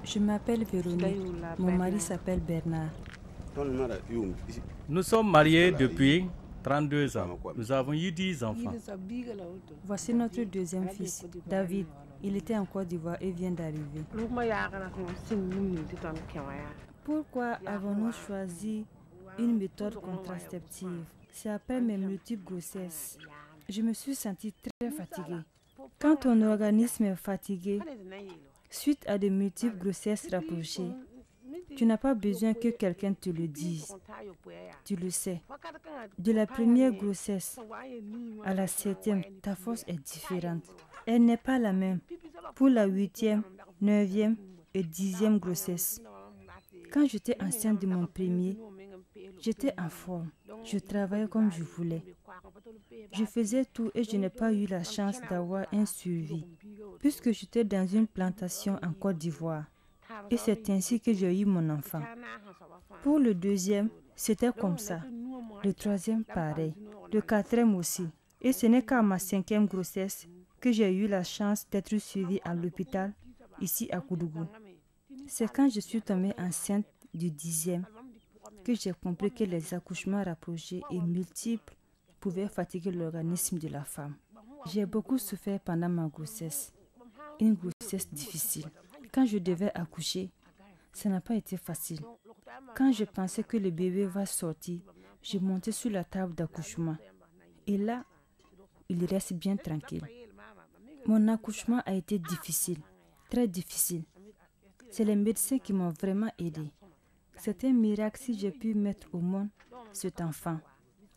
Je m'appelle Véronique. Mon mari s'appelle Bernard. Nous sommes mariés depuis 32 ans. Nous avons eu 10 enfants. Voici notre deuxième fils, David. Il était en Côte d'Ivoire et vient d'arriver. Pourquoi avons-nous choisi une méthode contraceptive? C'est après mes multiples grossesses. Je me suis sentie très fatiguée. Quand ton organisme est fatigué, suite à de multiples grossesses rapprochées, tu n'as pas besoin que quelqu'un te le dise. Tu le sais. De la première grossesse à la 7e, ta force est différente. Elle n'est pas la même pour la 8e, 9e et 10e grossesse. Quand j'étais enceinte de mon premier, j'étais en forme. Je travaillais comme je voulais. Je faisais tout et je n'ai pas eu la chance d'avoir un suivi, puisque j'étais dans une plantation en Côte d'Ivoire. Et c'est ainsi que j'ai eu mon enfant. Pour le deuxième, c'était comme ça. Le troisième, pareil. Le quatrième aussi. Et ce n'est qu'à ma 5e grossesse que j'ai eu la chance d'être suivie à l'hôpital, ici à Koudougou. C'est quand je suis tombée enceinte du 10e que j'ai compris que les accouchements rapprochés et multiples pouvaient fatiguer l'organisme de la femme. J'ai beaucoup souffert pendant ma grossesse. Une grossesse difficile. Quand je devais accoucher, ça n'a pas été facile. Quand je pensais que le bébé va sortir, je montais sur la table d'accouchement. Et là, il reste bien tranquille. Mon accouchement a été difficile, très difficile. C'est les médecins qui m'ont vraiment aidé. C'est un miracle si j'ai pu mettre au monde cet enfant.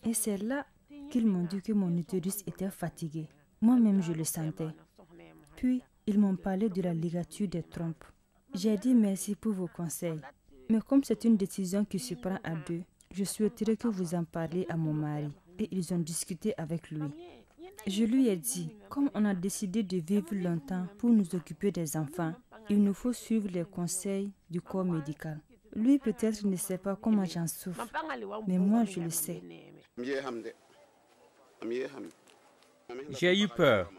Et c'est là qu'ils m'ont dit que mon utérus était fatigué. Moi-même, je le sentais. Puis, ils m'ont parlé de la ligature des trompes. J'ai dit merci pour vos conseils. Mais comme c'est une décision qui se prend à deux, je souhaiterais que vous en parliez à mon mari. Et ils ont discuté avec lui. Je lui ai dit, comme on a décidé de vivre longtemps pour nous occuper des enfants, il nous faut suivre les conseils du corps médical. Lui peut-être ne sait pas comment j'en souffre, mais moi je le sais. J'ai eu peur.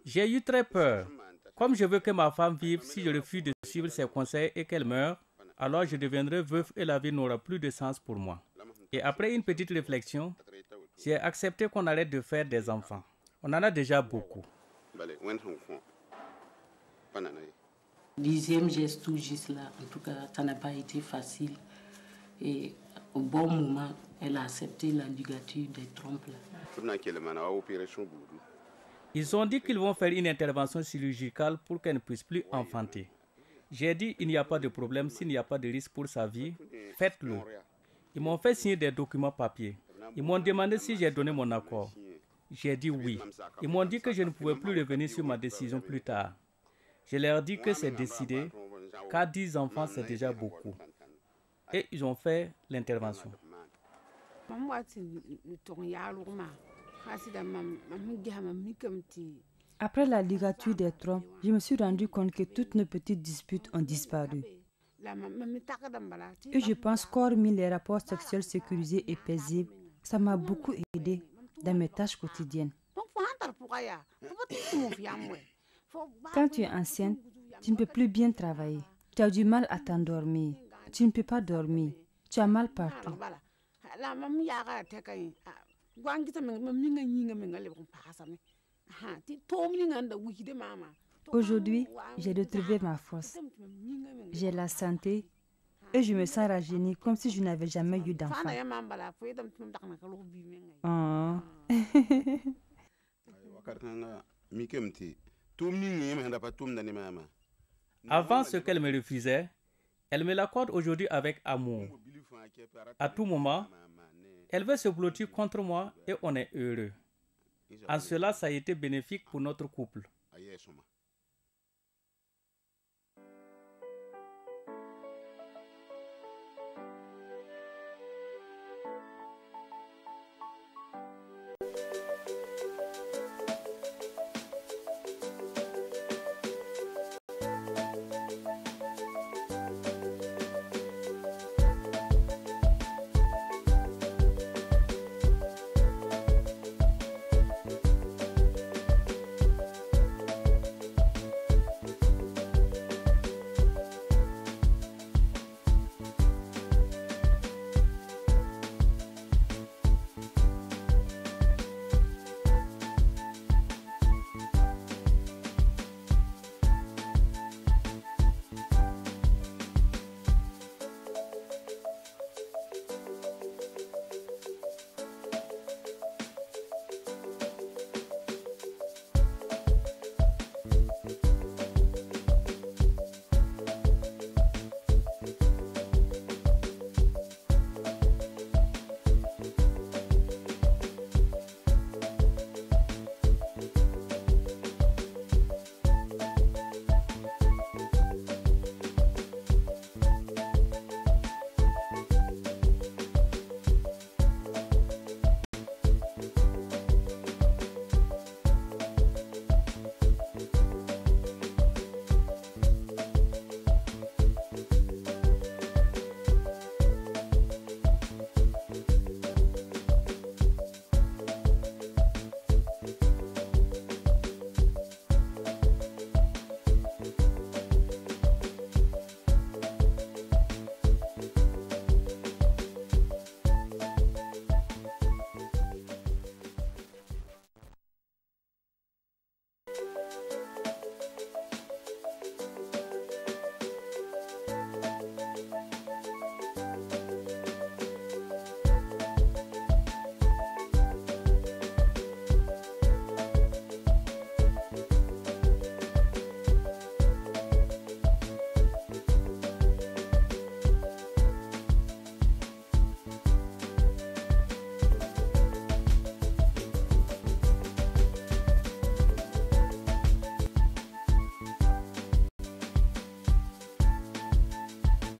J'ai eu très peur. Comme je veux que ma femme vive, si je refuse de suivre ses conseils et qu'elle meure, alors je deviendrai veuf et la vie n'aura plus de sens pour moi. Et après une petite réflexion, j'ai accepté qu'on arrête de faire des enfants. On en a déjà beaucoup. 10e geste tout juste là, en tout cas, ça n'a pas été facile. Et au bon moment, elle a accepté la ligature des trompes là. Ils ont dit qu'ils vont faire une intervention chirurgicale pour qu'elle ne puisse plus enfanter. J'ai dit, il n'y a pas de problème, s'il n'y a pas de risque pour sa vie, faites-le. Ils m'ont fait signer des documents papiers. Ils m'ont demandé si j'ai donné mon accord. J'ai dit oui. Ils m'ont dit que je ne pouvais plus revenir sur ma décision plus tard. Je leur ai dit que c'est décidé, car 10 enfants, c'est déjà beaucoup. Et ils ont fait l'intervention. Après la ligature des trompes, je me suis rendu compte que toutes nos petites disputes ont disparu. Et je pense qu'hormis les rapports sexuels sécurisés et paisibles, ça m'a beaucoup aidé dans mes tâches quotidiennes. Quand tu es enceinte, tu ne peux plus bien travailler. Tu as du mal à t'endormir. Tu ne peux pas dormir. Tu as mal partout. Aujourd'hui, j'ai retrouvé ma force. J'ai la santé et je me sens rajeunie comme si je n'avais jamais eu d'enfant. Oh. Avant ce qu'elle me refusait, elle me l'accorde aujourd'hui avec amour. À tout moment, elle veut se blottir contre moi et on est heureux. En cela, ça a été bénéfique pour notre couple.